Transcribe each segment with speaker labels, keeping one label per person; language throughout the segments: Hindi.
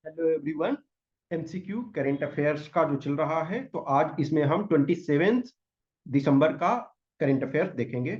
Speaker 1: Hello everyone. MCQ current affairs का जो चल रहा है, तो आज इसमें हम 27 दिसंबर का करंट अफेयर्स देखेंगे।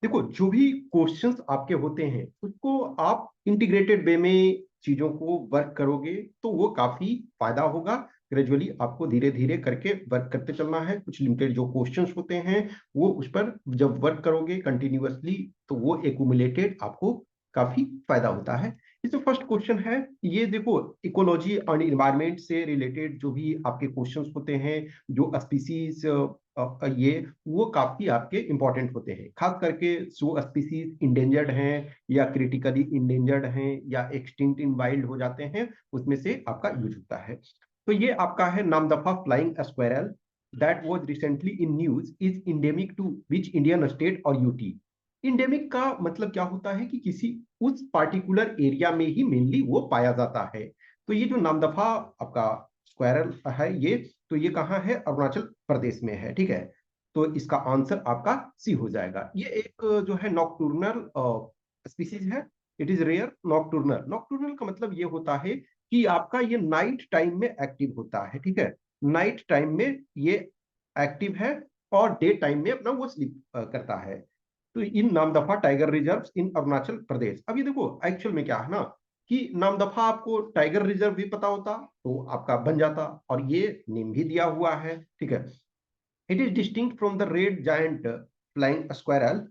Speaker 1: देखो, जो भी क्वेश्चंस आपके होते हैं उसको आप इंटीग्रेटेड वे में चीजों को वर्क करोगे तो वो काफी फायदा होगा। ग्रेजुअली आपको धीरे धीरे करके वर्क करते चलना है। कुछ लिमिटेड जो क्वेश्चंस होते हैं वो उस पर जब वर्क करोगे कंटिन्यूअसली तो वो एक्यूमुलेटेड आपको काफी फायदा होता है। इसमें फर्स्ट क्वेश्चन है, ये देखो, इकोलॉजी और इन्वायरमेंट से रिलेटेड जो भी आपके क्वेश्चंस होते हैं, जो स्पीसीज ये वो काफी आपके इंपॉर्टेंट होते हैं। खास करके जो स्पीसीज इंडेंजर्ड हैं या क्रिटिकली इंडेंजर्ड हैं या एक्सटिंक्ट इन वाइल्ड हो जाते हैं, उसमें से आपका यूज होता है। तो ये आपका है Namdapha flying squirrel that was recently in news is endemic to which Indian state और यूटी। इंडेमिक का मतलब क्या होता है कि किसी उस पार्टिकुलर एरिया में ही मेनली वो पाया जाता है। तो ये जो नामदफा आपका स्क्वायरल है ये, तो ये कहाँ है? अरुणाचल प्रदेश में है। ठीक है, तो इसका आंसर आपका सी हो जाएगा। ये एक जो है नॉकटर्नल स्पीसीज है। It is rare nocturnal. Nocturnal का मतलब ये होता है कि आपका ये नाइट टाइम में एक्टिव होता है। ठीक है, नाइट टाइम में ये एक्टिव है और डे टाइम में अपना वो स्लीप करता है। तो in Namdapha tiger reserve in Arunachal Pradesh. अब ये देखो एक्चुअल में क्या है ना, कि नामदफा आपको टाइगर रिजर्व भी पता होता तो आपका बन जाता, और ये नेम भी दिया हुआ है। ठीक है, it is distinct from the red giant flying squirrel,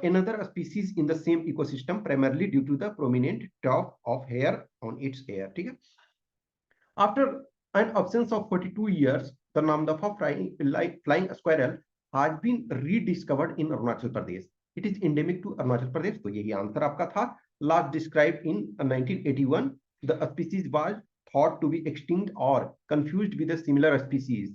Speaker 1: another species in the same ecosystem, primarily due to the prominent tuft of hair on its hair. ठीक है, after an absence of 42 years, the Namdapha flying squirrel has been rediscovered in Arunachal Pradesh. It is endemic to Arunachal Pradesh. तो यही आंसर आपका था। Last described in 1981, the species was thought to be extinct or confused with a similar species.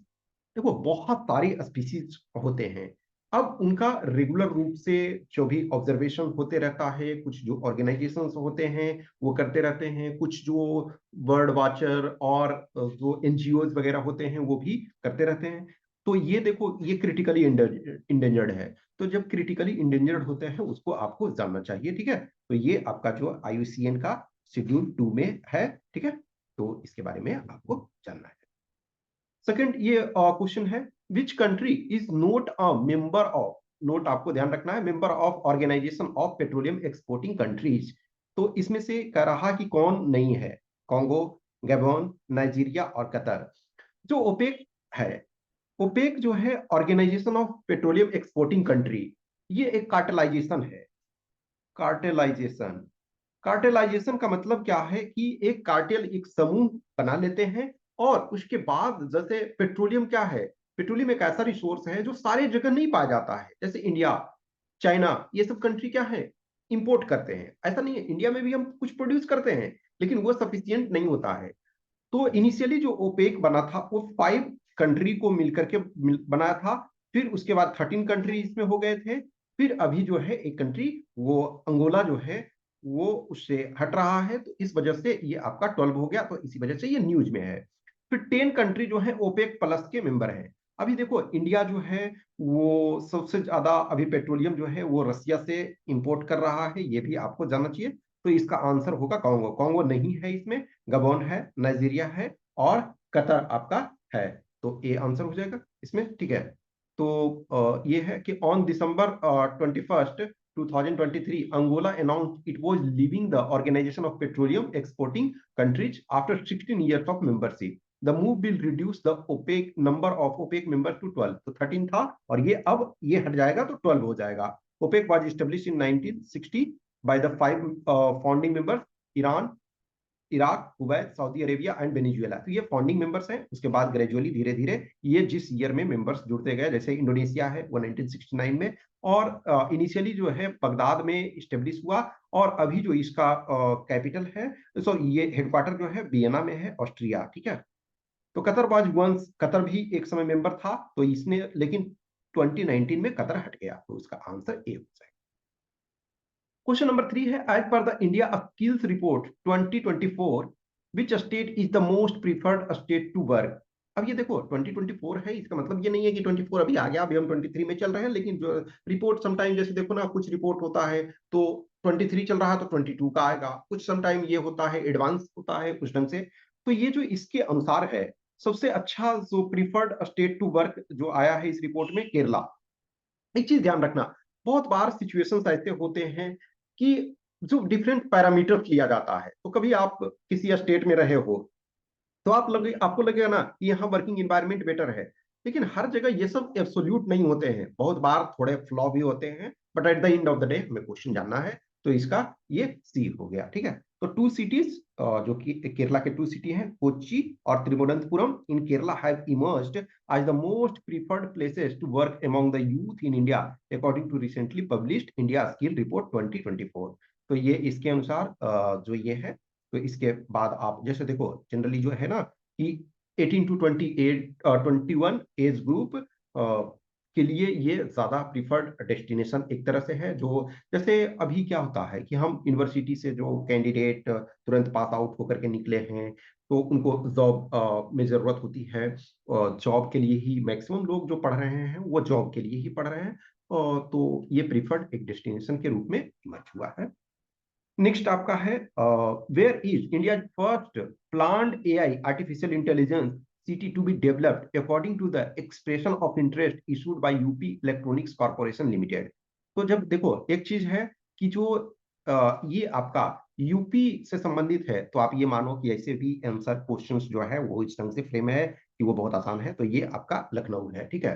Speaker 1: देखो, बहुत सारे स्पीसीज होते हैं। अब उनका रेगुलर रूप से जो भी ऑब्जर्वेशन होते रहता है, कुछ जो ऑर्गेनाइजेशंस होते हैं वो करते रहते हैं, कुछ जो बर्ड वॉचर और जो एनजीओज वगैरह होते हैं वो भी करते रहते हैं। तो ये देखो, ये क्रिटिकली इंडेंजर्ड है। तो जब क्रिटिकली इंडेंजर्ड होते हैं उसको आपको जानना चाहिए। ठीक है, तो ये आपका जो IUCN का शेड्यूल 2 में है। ठीक है, तो इसके बारे में आपको जानना है। सेकंड ये क्वेश्चन है, which country is not a member of, not आपको ध्यान रखना है, member of organization of petroleum exporting countries. तो इसमें से कह रहा कि कौन नहीं है? कॉन्गो, गैबोन, नाइजीरिया और कतर। जो ओपेक है, ओपेक जो है organization of petroleum exporting country, ये एक कार्टेलाइजेशन है। कार्टेलाइजेशन, कार्टेलाइजेशन का मतलब क्या है कि एक कार्टेल, एक समूह बना लेते हैं, और उसके बाद जैसे पेट्रोलियम क्या है, पेट्रोलियम एक ऐसा रिसोर्स है जो सारे जगह नहीं पाया जाता है। जैसे इंडिया, चाइना, ये सब कंट्री क्या है, इंपोर्ट करते हैं। ऐसा नहीं है, इंडिया में भी हम कुछ प्रोड्यूस करते हैं लेकिन वो सफिशियंट नहीं होता है। तो इनिशियली जो ओपेक बना था वो 5 कंट्री को मिलकर के बनाया था। फिर उसके बाद 13 कंट्री इसमें हो गए थे। फिर अभी जो है एक कंट्री, वो अंगोला जो है, वो उससे हट रहा है, तो इस वजह से ये आपका 12 हो गया। तो इसी वजह से ये न्यूज में है। फिर 10 कंट्री जो है ओपेक प्लस के मेंबर हैं। अभी देखो, इंडिया जो है वो सबसे ज्यादा अभी पेट्रोलियम जो है वो रसिया से इंपोर्ट कर रहा है, ये भी आपको जानना चाहिए। तो इसका आंसर होगा कॉन्गो। कॉन्गो नहीं है इसमें, गबोन है, नाइजीरिया है और कतर आपका है। तो ए आंसर हो जाएगा इसमें। ठीक है, तो ये है कि on December 21 2023 Angola announced it was leaving the organization of petroleum exporting countries after 16 years of membership. The move will reduce the OPEC number of OPEC members to 12। तो 13 था और ये अब ये हट जाएगा तो 12 हो जाएगा। OPEC was establish in 1960 by the 5 founding members, Iran, Iraq, Kuwait, Saudi Arabia and Venezuela. तो ये फाउंडिंग मेंबर्स हैं। उसके बाद ग्रेजुअली धीरे धीरे ये जिस ईयर में मेंबर्स जुड़ते गए, जैसे इंडोनेशिया है वो 1969 में, और इनिशियली जो है बगदाद में स्टेब्लिश हुआ, और अभी जो इसका कैपिटल है, सो ये हेडक्वार्टर जो है वियना में है, ऑस्ट्रिया। ठीक है, तो कतर वाज वंस, कतर भी एक समय मेंबर था, तो इसने लेकिन 2019 में कतर हट गया। तो इसका आंसर ए हो जाएगा। क्वेश्चन नंबर 3 है, एज पर the India skills report 2024 which state is the most preferred state to work. अब ये देखो 2024 है, इसका मतलब ये नहीं है कि 24 अभी आ गया, अभी हम 23 में चल रहे हैं। लेकिन जो रिपोर्ट समटाइम, जैसे देखो ना, कुछ रिपोर्ट होता है तो 23 चल रहा है तो 22 का आएगा, कुछ समटाइम ये होता है एडवांस होता है कुछ ढंग से। तो ये जो इसके अनुसार है, सबसे अच्छा जो प्रीफर्ड स्टेट टू वर्क जो आया है इस रिपोर्ट में, केरला। एक चीज ध्यान रखना, बहुत बार सिचुएशंस ऐसे होते हैं कि जो डिफरेंट पैरामीटर्स लिया जाता है, तो कभी आप किसी स्टेट में रहे हो तो आपको लगेगा ना कि यहाँ वर्किंग एनवायरनमेंट बेटर है, लेकिन हर जगह ये सब एब्सोल्यूट नहीं होते हैं, बहुत बार थोड़े फ्लॉ भी होते हैं, but at the end of the day हमें क्वेश्चन जानना है, तो इसका ये सी हो गया। ठीक है, तो टू सिटीज जो कि केरला के टू सिटी हैं, कोच्चि और Thiruvananthapuram in Kerala have emerged as the most preferred places to work among the youth in India according to recently published India skill report 2024। तो ये इसके अनुसार जो ये है, तो इसके बाद आप जैसे देखो जनरली जो है ना कि 18 टू 28 21 एज ग्रुप के लिए ये ज्यादा प्रीफर्ड डेस्टिनेशन एक तरह से है। जो जैसे अभी क्या होता है कि हम यूनिवर्सिटी से जो कैंडिडेट तुरंत पास आउट होकर के निकले हैं, तो उनको जॉब में जरूरत होती है, जॉब के लिए ही मैक्सिमम लोग जो पढ़ रहे हैं वो जॉब के लिए ही पढ़ रहे हैं, तो ये प्रीफर्ड एक डेस्टिनेशन के रूप में इमर्ज हुआ है। नेक्स्ट आपका है where is India first planned AI artificial intelligence city to be developed according to the expression of interest issued by UP electronics corporation limited. तो जब देखो एक चीज है कि जो ये आपका यूपी से संबंधित है, तो आप ये मानो कि ऐसे भी आंसर क्वेश्चंस जो है वो इस ढंग से फ्रेम है कि वो बहुत आसान है, तो ये आपका लखनऊ है। ठीक है,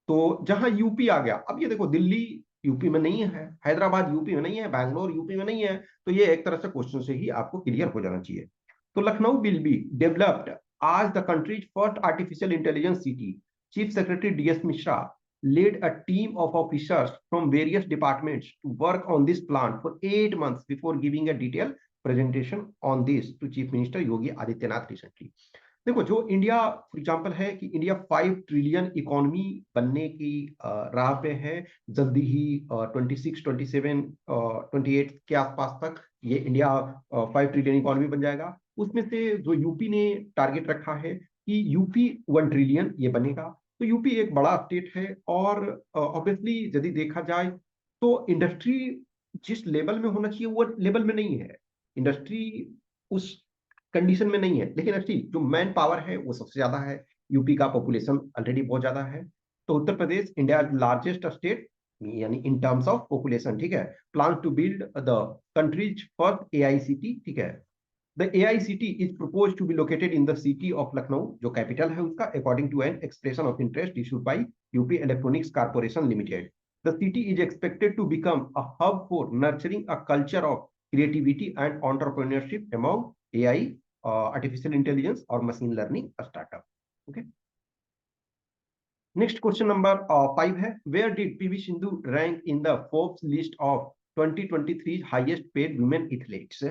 Speaker 1: तो जहां यूपी आ गया, अब ये देखो दिल्ली यूपी में नहीं है, हैदराबाद यूपी में नहीं है, बैंगलोर यूपी में नहीं है, तो ये एक तरह से क्वेश्चन से ही आपको क्लियर हो जाना चाहिए। तो लखनऊ विल बी डेवलप्ड आज the country's first artificial intelligence city. Chief secretary DS Mishra led a team of officers from various departments to work on this plan for 8 months before giving a detailed presentation on this to Chief Minister Yogi Adityanath recently। देखो जो इंडिया फॉर एग्जांपल है कि इंडिया 5 ट्रिलियन इकोनॉमी बनने की राह पे है, जल्दी ही 26 27 28 के आसपास तक ये इंडिया 5 ट्रिलियन इकोनॉमी बन जाएगा। उसमें से जो यूपी ने टारगेट रखा है कि यूपी 1 ट्रिलियन ये बनेगा। तो यूपी एक बड़ा स्टेट है, और ऑब्वियसली यदि देखा जाए तो इंडस्ट्री जिस लेवल में होना चाहिए वो लेवल में नहीं है, इंडस्ट्री उस कंडीशन में नहीं है, लेकिन एक्चुअली जो मैन पावर है वो सबसे ज्यादा है। यूपी का पॉपुलेशन ऑलरेडी बहुत ज्यादा है। तो Uttar Pradesh India largest state यानी इन टर्म्स ऑफ पॉपुलेशन, ठीक है, plan to build the country's first AI city. ठीक है, the AI city is propose to be located in the city of Lucknow, जो कैपिटल है उसका, according to an expression of interest issued by UP electronics corporation limited. The city is expected to become a hub for nurturing a culture of creativity and entrepreneurship among AI, artificial intelligence और machine learning startup। Okay. Next question number 5 है, where did PV Sindhu rank in the Forbes list of 2023 highest paid women athletes।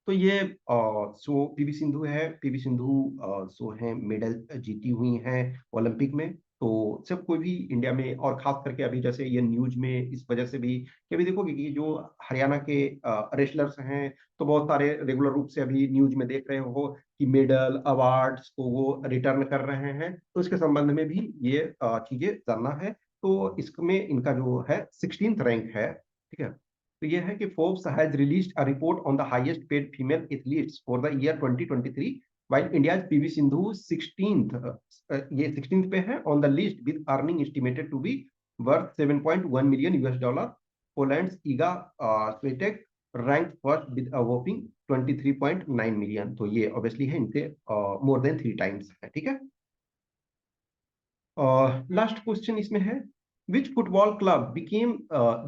Speaker 1: तो ये सो पीवी सिंधु है, पीवी सिंधु सो है मेडल जीती हुई हैं ओलंपिक में। तो जब कोई भी इंडिया में, और खास करके अभी जैसे ये न्यूज में इस वजह से भी कि अभी देखोगे कि जो हरियाणा के रेसलर्स हैं, तो बहुत सारे रेगुलर रूप से अभी न्यूज में देख रहे हो कि मेडल अवार्ड्स को वो रिटर्न कर रहे हैं, तो इसके संबंध में भी ये चीजें जानना है। तो इसमें इनका जो है 16th रैंक है। ठीक है, तो ये है कि Forbes has released a report on the highest paid female athletes for the year 2023, while India's PV Sindhu 16th ये 16th पे है on the list with earning estimated to be worth 7.1 million US dollar। Poland's Iga Swiatek ranked first with a whopping 23.9 million। तो ये obviously है इनसे more than 3 times है। ठीक है, लास्ट क्वेश्चन इसमें है, which football club became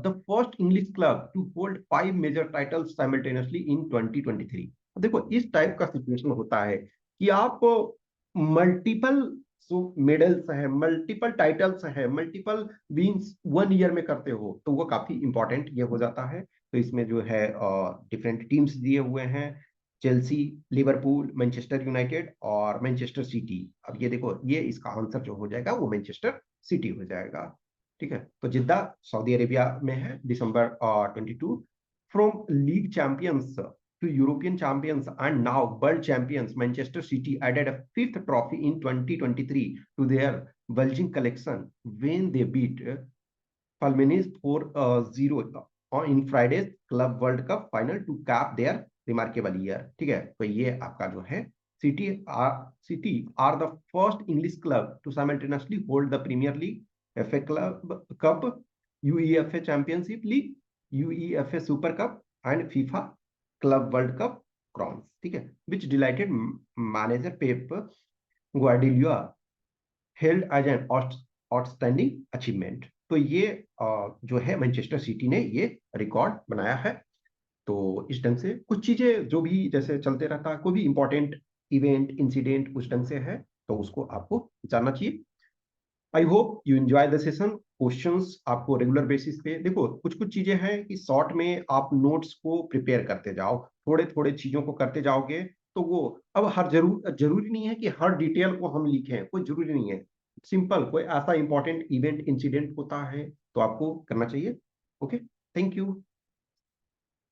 Speaker 1: the first English club to hold 5 major titles simultaneously in 2023। देखो इस टाइप का सिचुएशन होता है कि आप मल्टीपल मेडल्स है, मल्टीपल टाइटल्स है, मल्टीपल विन्स 1 ईयर में करते हो, तो वो काफी इंपॉर्टेंट ये हो जाता है। तो इसमें जो है डिफरेंट टीम्स दिए हुए हैं, चेल्सी, लिवरपूल, मैनचेस्टर यूनाइटेड और मैनचेस्टर सिटी। अब ये देखो ये इसका आंसर जो हो जाएगा वो मैनचेस्टर सिटी हो जाएगा। ठीक है, तो जिद्दा सऊदी अरेबिया में है, December 22। From league champions to European champions and now world champions, Manchester City added a 5th trophy in 2023 to their bulging collection when they beat Palmeiras 4-0 in Friday's Club World Cup final to cap their remarkable year. ठीक है, तो ये आपका जो है City are the first English club to simultaneously hold the Premier League, FA Club Cup, UEFA Championship League, UEFA Super Cup and FIFA Club World Cup crowns. ठीक है, which delighted manager Pep Guardiola held as an outstanding achievement. तो ये जो है मैनचेस्टर सिटी ने ये रिकॉर्ड बनाया है। तो इस ढंग से कुछ चीजें जो भी जैसे चलते रहता है, कोई भी इंपॉर्टेंट इवेंट इंसिडेंट उस ढंग से है तो उसको आपको जानना चाहिए। I hope you enjoy the session. Questions आपको रेगुलर बेसिस पे, देखो कुछ कुछ चीजें हैं कि शॉर्ट में आप नोट्स को प्रिपेयर करते जाओ, थोड़े थोड़े चीजों को करते जाओगे तो वो, अब हर जरूरी नहीं है कि हर डिटेल को हम लिखें, कोई जरूरी नहीं है। सिंपल कोई ऐसा इंपॉर्टेंट इवेंट इंसिडेंट होता है तो आपको करना चाहिए। Okay, thank you.